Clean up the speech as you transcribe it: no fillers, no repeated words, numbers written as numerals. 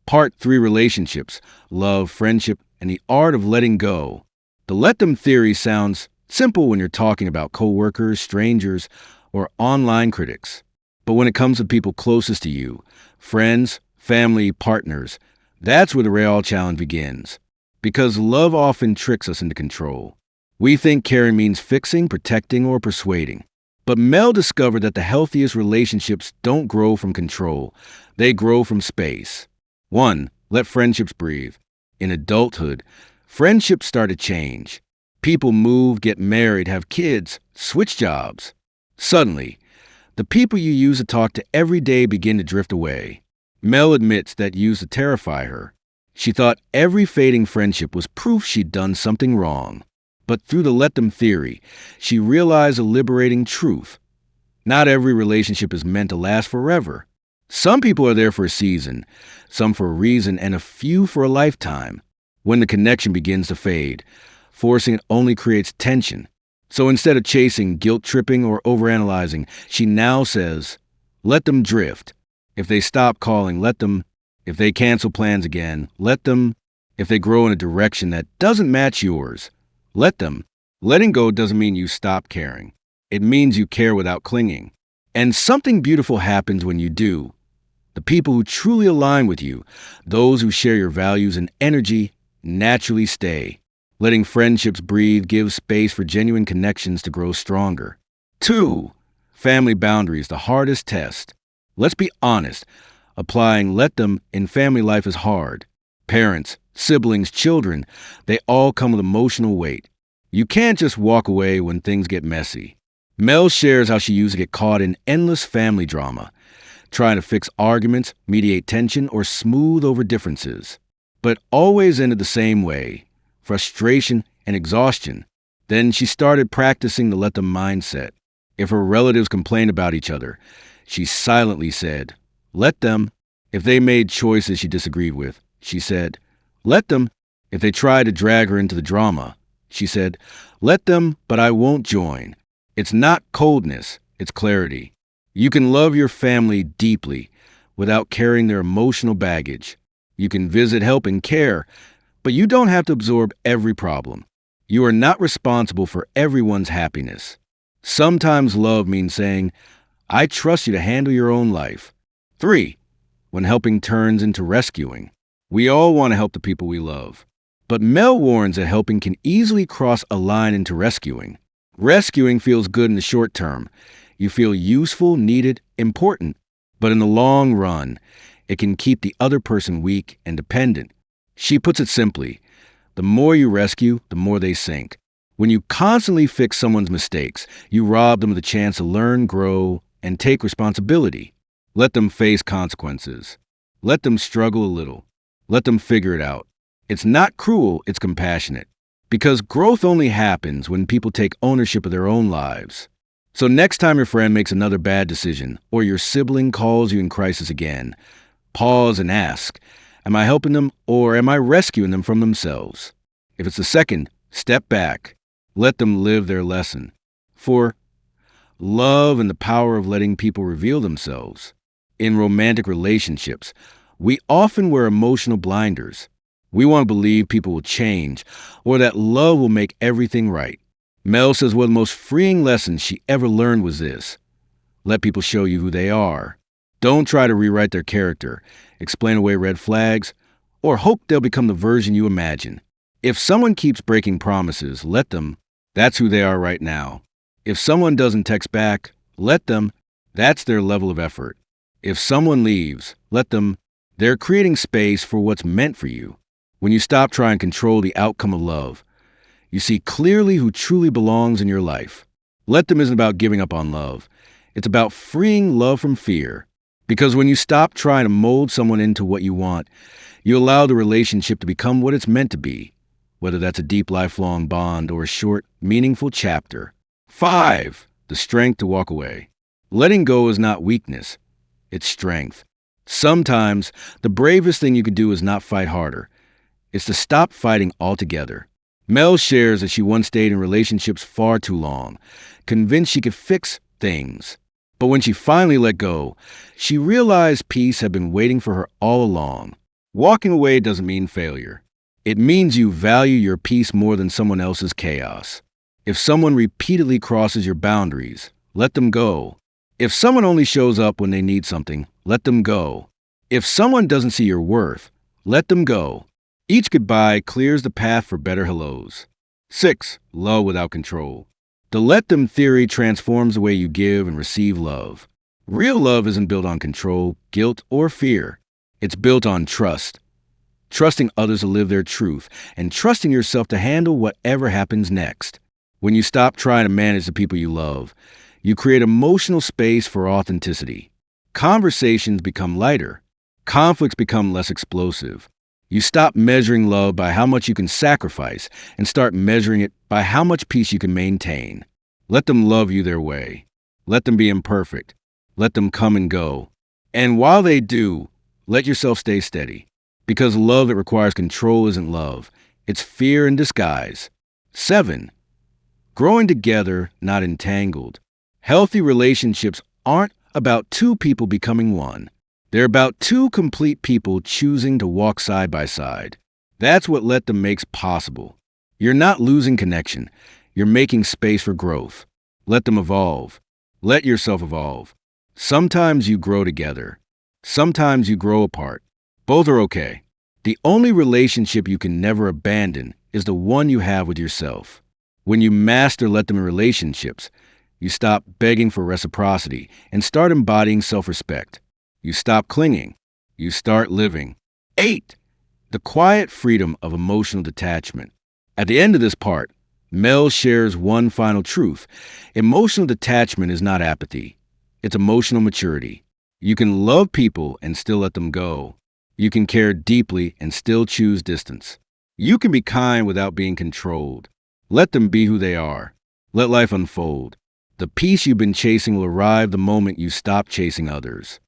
Part 3 Relationships, Love, Friendship, and the Art of Letting Go. The Let Them Theory sounds simple when you're talking about coworkers, strangers, or online critics. But when it comes to people closest to you, friends, family, partners, that's where the real challenge begins. Because love often tricks us into control. We think caring means fixing, protecting, or persuading. But Mel discovered that the healthiest relationships don't grow from control. They grow from space. 1. Let friendships breathe. In adulthood, friendships start to change. People move, get married, have kids, switch jobs. Suddenly, the people you used to talk to every day begin to drift away. Mel admits that used to terrify her. She thought every fading friendship was proof she'd done something wrong. But through the Let Them Theory, she realized a liberating truth. Not every relationship is meant to last forever. Some people are there for a season, some for a reason, and a few for a lifetime. When the connection begins to fade, forcing it only creates tension. So instead of chasing, guilt-tripping, or overanalyzing, she now says, let them drift. If they stop calling, let them. If they cancel plans again, let them. If they grow in a direction that doesn't match yours, let them. Letting go doesn't mean you stop caring. It means you care without clinging. And something beautiful happens when you do. The people who truly align with you, those who share your values and energy, naturally stay. Letting friendships breathe gives space for genuine connections to grow stronger. 2. Family boundaries, the hardest test. Let's be honest. Applying let them in family life is hard. Parents, siblings, children, they all come with emotional weight. You can't just walk away when things get messy. Mel shares how she used to get caught in endless family drama, trying to fix arguments, mediate tension, or smooth over differences. But always ended the same way, frustration and exhaustion. Then she started practicing the let them mindset. If her relatives complained about each other, she silently said, let them. If they made choices she disagreed with, she said, let them. If they tried to drag her into the drama, she said, let them, but I won't join. It's not coldness, it's clarity. You can love your family deeply without carrying their emotional baggage. You can visit, help, and care, but you don't have to absorb every problem. You are not responsible for everyone's happiness. Sometimes love means saying, I trust you to handle your own life. 3. When helping turns into rescuing. We all want to help the people we love. But Mel warns that helping can easily cross a line into rescuing. Rescuing feels good in the short term. You feel useful, needed, important. But in the long run, it can keep the other person weak and dependent. She puts it simply, the more you rescue, the more they sink. When you constantly fix someone's mistakes, you rob them of the chance to learn, grow, and take responsibility. Let them face consequences. Let them struggle a little. Let them figure it out. It's not cruel, it's compassionate. Because growth only happens when people take ownership of their own lives. So next time your friend makes another bad decision, or your sibling calls you in crisis again, pause and ask, am I helping them or am I rescuing them from themselves? If it's the second, step back. Let them live their lesson. 4. Love and the power of letting people reveal themselves. In romantic relationships, we often wear emotional blinders. We want to believe people will change or that love will make everything right. Mel says one of the most freeing lessons she ever learned was this. Let people show you who they are. Don't try to rewrite their character, explain away red flags, or hope they'll become the version you imagine. If someone keeps breaking promises, let them. That's who they are right now. If someone doesn't text back, let them. That's their level of effort. If someone leaves, let them. They're creating space for what's meant for you. When you stop trying to control the outcome of love, you see clearly who truly belongs in your life. Let them isn't about giving up on love. It's about freeing love from fear. Because when you stop trying to mold someone into what you want, you allow the relationship to become what it's meant to be, whether that's a deep lifelong bond or a short, meaningful chapter. 5. The strength to walk away. Letting go is not weakness, it's strength. Sometimes the bravest thing you can do is not fight harder. It's to stop fighting altogether. Mel shares that she once stayed in relationships far too long, convinced she could fix things. But when she finally let go, she realized peace had been waiting for her all along. Walking away doesn't mean failure. It means you value your peace more than someone else's chaos. If someone repeatedly crosses your boundaries, let them go. If someone only shows up when they need something, let them go. If someone doesn't see your worth, let them go. Each goodbye clears the path for better hellos. 6. Love without control. The Let Them Theory transforms the way you give and receive love. Real love isn't built on control, guilt, or fear. It's built on trust. Trusting others to live their truth, and trusting yourself to handle whatever happens next. When you stop trying to manage the people you love, you create emotional space for authenticity. Conversations become lighter. Conflicts become less explosive. You stop measuring love by how much you can sacrifice and start measuring it by how much peace you can maintain. Let them love you their way. Let them be imperfect. Let them come and go. And while they do, let yourself stay steady. Because love that requires control isn't love. It's fear in disguise. 7. Growing together, not entangled. Healthy relationships aren't about two people becoming one. They're about two complete people choosing to walk side by side. That's what Let Them makes possible. You're not losing connection. You're making space for growth. Let them evolve. Let yourself evolve. Sometimes you grow together. Sometimes you grow apart. Both are okay. The only relationship you can never abandon is the one you have with yourself. When you master Let Them in relationships, you stop begging for reciprocity and start embodying self-respect. You stop clinging. You start living. 8. The quiet freedom of emotional detachment. At the end of this part, Mel shares one final truth. Emotional detachment is not apathy. It's emotional maturity. You can love people and still let them go. You can care deeply and still choose distance. You can be kind without being controlled. Let them be who they are. Let life unfold. The peace you've been chasing will arrive the moment you stop chasing others.